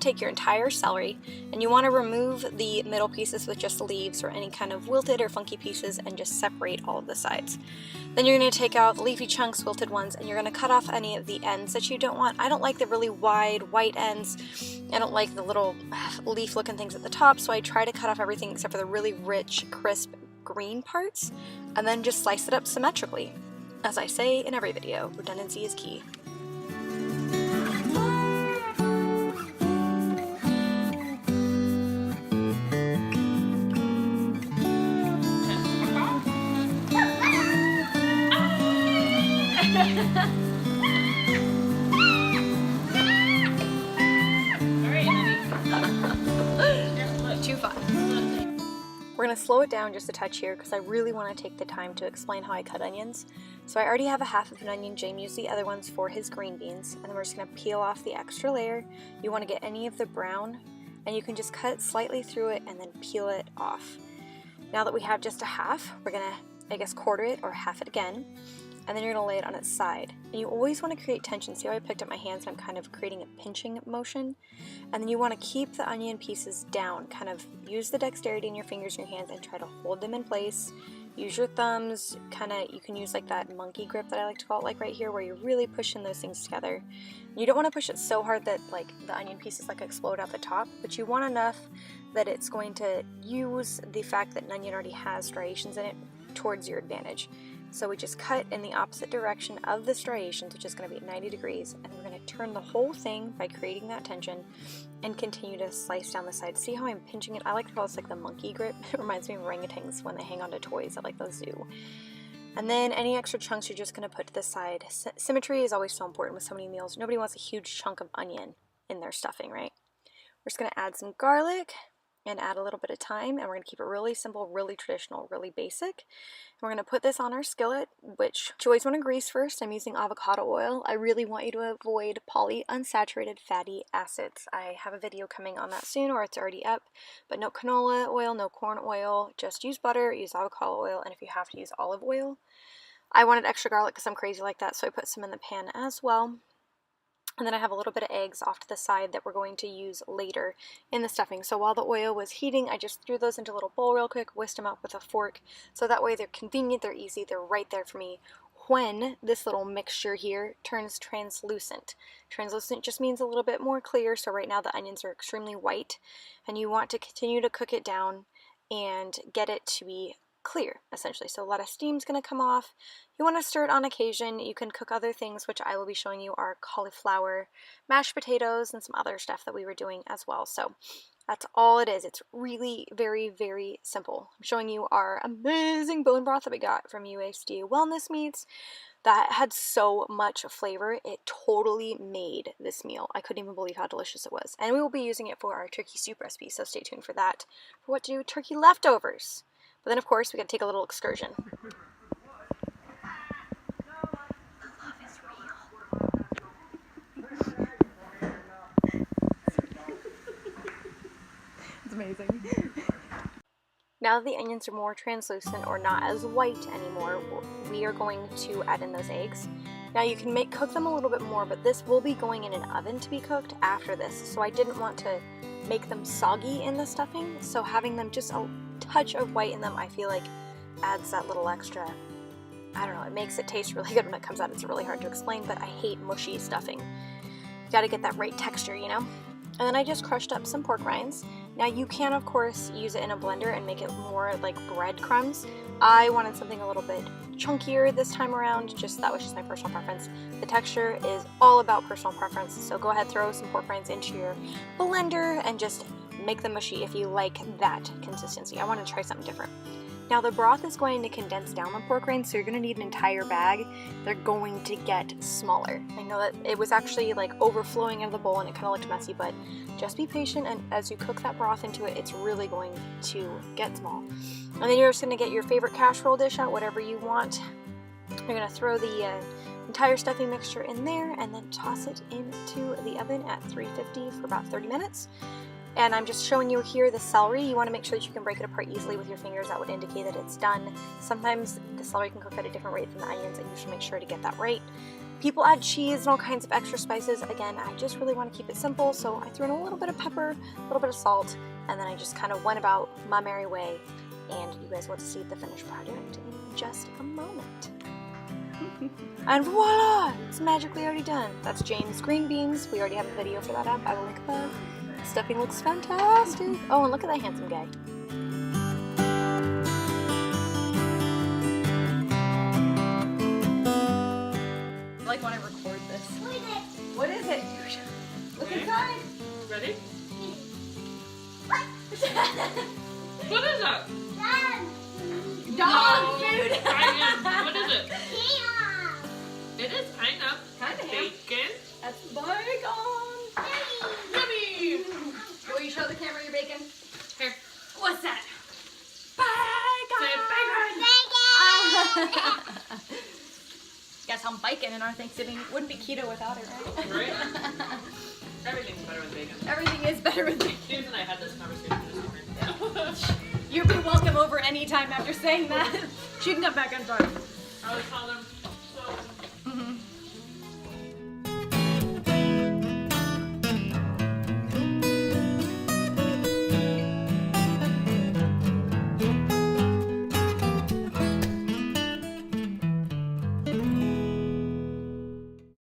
to take your entire celery and you want to remove the middle pieces with just the leaves or any kind of wilted or funky pieces and just separate all of the sides. Then you're going to take out the leafy chunks, wilted ones, and you're going to cut off any of the ends that you don't want. I don't like the really wide white ends. I don't like the little leaf looking things at the top, so I try to cut off everything except for the really rich, crisp green parts, and then just slice it up symmetrically. As I say in every video, redundancy is key. Too fun. We're going to slow it down just a touch here because I really want to take the time to explain how I cut onions. So I already have a half of an onion. Jamie used the other ones for his green beans, and then we're just going to peel off the extra layer. You want to get any of the brown, and you can just cut slightly through it and then peel it off. Now that we have just a half, we're going to, I guess, quarter it or half it again, and then you're going to lay it on its side. And you always want to create tension. See how I picked up my hands and I'm kind of creating a pinching motion? And then you want to keep the onion pieces down, kind of use the dexterity in your fingers and your hands and try to hold them in place. Use your thumbs, you can use like that monkey grip that I like to call it, like right here, where you're really pushing those things together. You don't want to push it so hard that like the onion pieces like explode out the top, but you want enough that it's going to use the fact that an onion already has striations in it towards your advantage. So we just cut in the opposite direction of the striations, which is going to be at 90 degrees, and we're going to turn the whole thing by creating that tension and continue to slice down the side. See how I'm pinching it? I like to call this like the monkey grip. It reminds me of orangutans when they hang onto toys at like the zoo. And then any extra chunks you're just going to put to the side. Symmetry is always so important with so many meals. Nobody wants a huge chunk of onion in their stuffing, right? We're just going to add some garlic and add a little bit of thyme, and we're going to keep it really simple, really traditional, really basic. And we're going to put this on our skillet, which you always want to grease first. I'm using avocado oil. I really want you to avoid polyunsaturated fatty acids. I have a video coming on that soon, or it's already up, but no canola oil, no corn oil, just use butter, use avocado oil, and if you have to use olive oil. I wanted extra garlic because I'm crazy like that, so I put some in the pan as well. And then I have a little bit of eggs off to the side that we're going to use later in the stuffing. So while the oil was heating, I just threw those into a little bowl real quick, whisked them out with a fork. So that way they're convenient, they're easy, they're right there for me when this little mixture here turns translucent. Translucent just means a little bit more clear. So right now the onions are extremely white, and you want to continue to cook it down and get it to be clear, essentially. So a lot of steam's going to come off. You want to stir it on occasion. You can cook other things, which I will be showing you are cauliflower, mashed potatoes, and some other stuff that we were doing as well. So that's all it is. It's really very, very simple. I'm showing you our amazing bone broth that we got from USDA Wellness Meats. That had so much flavor. It totally made this meal. I couldn't even believe how delicious it was. And we will be using it for our turkey soup recipe, so stay tuned for that. For what to do with turkey leftovers. But then, of course, we got to take a little excursion. It's amazing. Now that the onions are more translucent or not as white anymore, we are going to add in those eggs. Now you can cook them a little bit more, but this will be going in an oven to be cooked after this. So I didn't want to make them soggy in the stuffing, so having them just a touch of white in them, I feel like adds that little extra, I don't know, it makes it taste really good when it comes out. It's really hard to explain, but I hate mushy stuffing. You gotta get that right texture, you know? And then I just crushed up some pork rinds. Now you can, of course, use it in a blender and make it more like breadcrumbs. I wanted something a little bit chunkier this time around, that was just my personal preference. The texture is all about personal preference, so go ahead, throw some pork rinds into your blender and just make them mushy if you like that consistency. I want to try something different. Now the broth is going to condense down the pork rinds, so you're going to need an entire bag. They're going to get smaller. I know that it was actually like overflowing out of the bowl and it kind of looked messy, but just be patient, and as you cook that broth into it, it's really going to get small. And then you're just going to get your favorite casserole dish out, whatever you want. You're going to throw the entire stuffing mixture in there and then toss it into the oven at 350 for about 30 minutes. And I'm just showing you here the celery. You want to make sure that you can break it apart easily with your fingers. That would indicate that it's done. Sometimes the celery can cook at a different rate than the onions, and you should make sure to get that right. People add cheese and all kinds of extra spices. Again, I just really want to keep it simple, so I threw in a little bit of pepper, a little bit of salt, and then I just kind of went about my merry way. And you guys will see the finished product in just a moment. And voila! It's magically already done. That's Jane's green beans. We already have a video for that up. I will link above. Stuffing looks fantastic. Oh, and look at that handsome guy. I like when I record this. What is it? Look inside. Ready? What? What is that? Dog food. What is it? It is kind of bacon. That's bacon. Yummy. Will you show the camera your bacon? Here. What's that? Say Bacon. Got some bacon in our Thanksgiving. Wouldn't be keto without it, right? Right? Everything's better with bacon. Everything is better with bacon. Susan and I had this conversation this morning. You'd be welcome over anytime after saying that. She can come back on time. I always call them